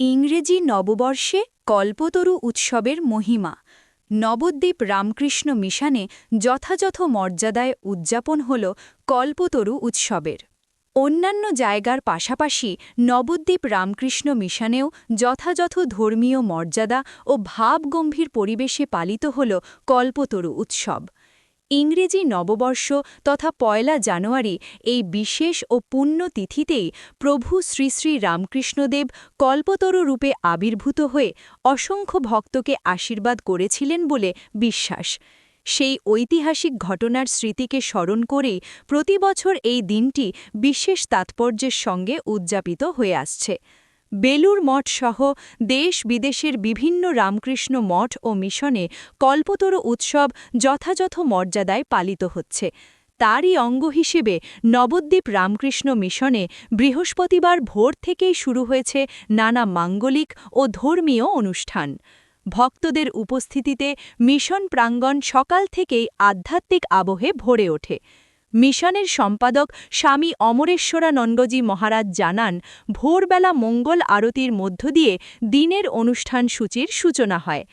ইংরেজি নববর্ষে কল্পতরু উৎসবের মহিমা। নবদ্বীপ রামকৃষ্ণ মিশনে যথাযথ মর্যাদায় উদযাপন হল কল্পতরু উৎসবের। অন্যান্য জায়গার পাশাপাশি নবদ্বীপ রামকৃষ্ণ মিশনেও যথাযথ ধর্মীয় মর্যাদা ও ভাবগম্ভীর পরিবেশে পালিত হল কল্পতরু উৎসব। ইংরেজি নববর্ষ তথা ১লা জানুয়ারি এই বিশেষ ও পুণ্য তিথিতেই প্রভু শ্রী শ্রী রামকৃষ্ণদেব কল্পতরু রূপে আবির্ভূত হয়ে অসংখ্য ভক্তকে আশীর্বাদ করেছিলেন বলে বিশ্বাস। সেই ঐতিহাসিক ঘটনার স্মৃতিকে স্মরণ করেই প্রতিবছর এই দিনটি বিশেষ তাৎপর্যের সঙ্গে উদযাপিত হয়ে আসছে। বেলুর মঠ সহ দেশ বিদেশের বিভিন্ন রামকৃষ্ণ মঠ ও মিশনে কল্পতরু উৎসব যথাযথ মর্যাদায় পালিত হচ্ছে। তারই অঙ্গ হিসেবে নবদ্বীপ রামকৃষ্ণ মিশনে বৃহস্পতিবার ভোর থেকেই শুরু হয়েছে নানা মাঙ্গলিক ও ধর্মীয় অনুষ্ঠান। ভক্তদের উপস্থিতিতে মিশন প্রাঙ্গণ সকাল থেকেই আধ্যাত্মিক আবহে ভরে ওঠে। মিশনের সম্পাদক স্বামী অমরেশ্বরানন্দজি মহারাজ জানান, ভোরবেলা মঙ্গল আরতির মধ্য দিয়ে দিনের অনুষ্ঠান সূচির সূচনা হয়।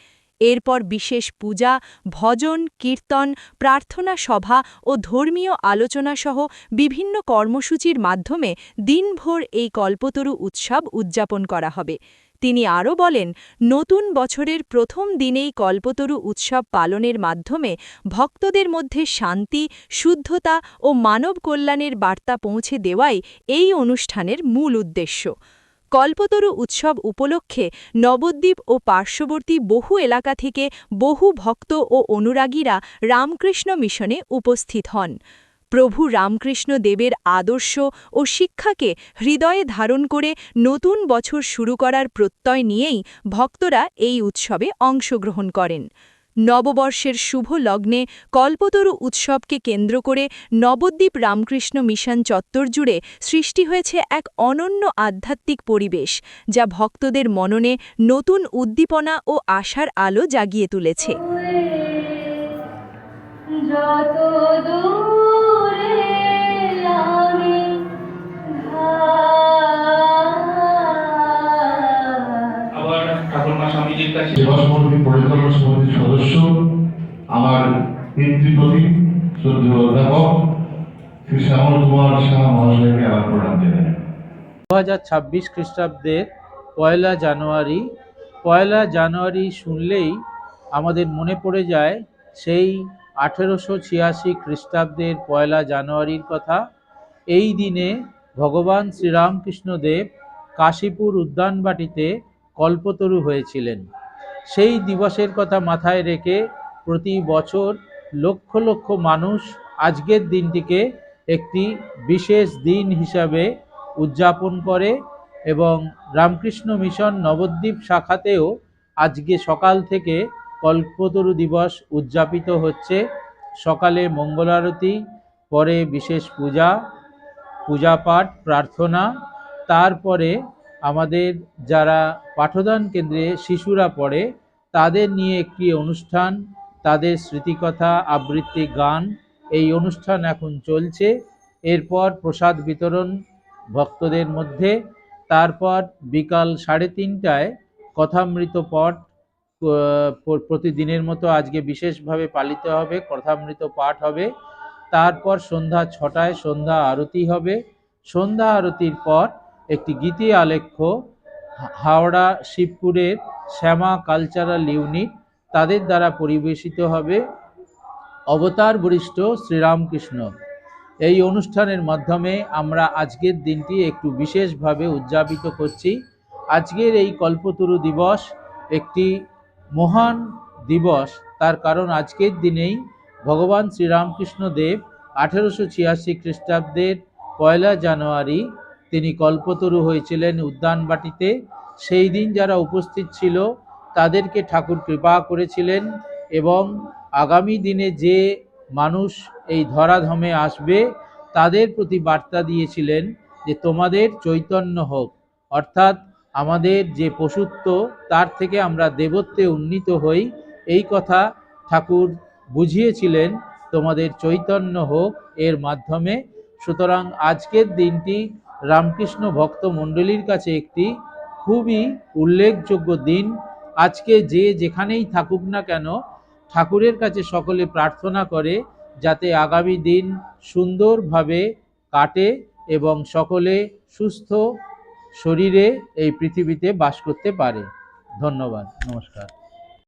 এরপর বিশেষ পূজা, ভজন, কীর্তন, প্রার্থনা সভা ও ধর্মীয় আলোচনাসহ বিভিন্ন কর্মসূচির মাধ্যমে দিনভর এই কল্পতরু উৎসব উদযাপন করা হবে। তিনি আরও বলেন, নতুন বছরের প্রথম দিনেই কল্পতরু উৎসব পালনের মাধ্যমে ভক্তদের মধ্যে শান্তি, শুদ্ধতা ও মানব কল্যাণের বার্তা পৌঁছে দেওয়াই এই অনুষ্ঠানের মূল উদ্দেশ্য। কল্পতরু উৎসব উপলক্ষে নবদ্বীপ ও পার্শ্ববর্তী বহু এলাকা থেকে বহু ভক্ত ও অনুরাগীরা রামকৃষ্ণ মিশনে উপস্থিত হন। প্রভু রামকৃষ্ণ দেবের আদর্শ ও শিক্ষাকে হৃদয়ে ধারণ করে নতুন বছর শুরু করার প্রত্যয় নিয়েই ভক্তরা এই উৎসবে অংশগ্রহণ করেন। নববর্ষের শুভ লগ্নে কল্পতরু উৎসবকে কেন্দ্র করে নবদ্বীপ রামকৃষ্ণ মিশন চত্বর জুড়ে সৃষ্টি হয়েছে এক অনন্য আধ্যাত্মিক পরিবেশ, যা ভক্তদের মননে নতুন উদ্দীপনা ও আশার আলো জাগিয়ে তুলেছে। পরিচালনা সমিতির সদস্য, আমার পিতৃপতি শ্রদ্ধেয় অধ্যাপক শ্রী শ্যামল কুমার শাহ মহাশয়কে আমার প্রণাম জানাই। 2026 খ্রিস্টাব্দের 1লা জানুয়ারি শুনলেই আমাদের মনে পড়ে যায় সেই 1886 খ্রিস্টাব্দের 1লা জানুয়ারির কথা। এই দিনে ভগবান শ্রীরামকৃষ্ণদেব কাশীপুর উদ্যানবাটিতে কল্পতরু হয়েছিলেন। সেই দিবসের কথা মাথায় রেখে প্রতি বছর লক্ষ লক্ষ মানুষ আজকের দিনটিকে একটি বিশেষ দিন হিসাবে উদযাপন করে এবং রামকৃষ্ণ মিশন নবদ্বীপ শাখাতেও আজকে সকাল থেকে কল্পতরু দিবস উদযাপিত হচ্ছে। সকালে মঙ্গল আরতি, পরে বিশেষ পূজাপাঠ, প্রার্থনা, তারপরে আমাদের যারা পাঠদান কেন্দ্রে শিশুরা পড়ে তাদের নিয়ে একটি অনুষ্ঠান, তাদের স্মৃতিকথা, আবৃত্তি, গান, এই অনুষ্ঠান এখন চলছে। এরপর প্রসাদ বিতরণ ভক্তদের মধ্যে, তারপর বিকাল 3:30টায় কথামৃত পাঠ প্রতিদিনের মতো আজকে বিশেষভাবে পালিত হবে, কথামৃত পাঠ হবে। তারপর সন্ধ্যা 6টায় সন্ধ্যা আরতি হবে। সন্ধ্যা আরতির পর একটি গীতি আলেখ্য হাওড়া শিবপুরের শ্যামা কালচারাল ইউনিট তাদের দ্বারা পরিবেশিত হবে, অবতার বরিষ্ঠ শ্রীরামকৃষ্ণ। এই অনুষ্ঠানের মাধ্যমে আমরা আজকের দিনটি একটু বিশেষভাবে উদযাপিত করছি। আজকের এই কল্পতরু দিবস একটি মহান দিবস, তার কারণ আজকের দিনেই ভগবান শ্রীরামকৃষ্ণ দেব 1886 খ্রিস্টাব্দের 1লা জানুয়ারি তিনি কল্পতরু হয়েছিলেন উদ্যানবাটিতে। সেই দিন যারা উপস্থিত ছিল তাদেরকে ঠাকুর কৃপা করেছিলেন এবং আগামী দিনে যে মানুষ এই ধরাধামে আসবে তাদের প্রতি বার্তা দিয়েছিলেন যে তোমাদের চৈতন্য হোক, অর্থাৎ আমাদের যে পশুত্ব তার থেকে আমরা দেবত্বে উন্নীত হই, এই কথা ঠাকুর বুঝিয়েছিলেন, তোমাদের চৈতন্য হোক এর মাধ্যমে। সুতরাং আজকের দিনটি রামকৃষ্ণ ভক্ত মণ্ডলীর কাছে একটি খুবই উল্লেখযোগ্য দিন। আজকে যে যেখানেই থাকুক না কেন, ঠাকুরের কাছে সকলে প্রার্থনা করে যাতে আগামী দিন সুন্দরভাবে কাটে এবং সকলে সুস্থ শরীরে এই পৃথিবীতে বাস করতে পারে। ধন্যবাদ, নমস্কার।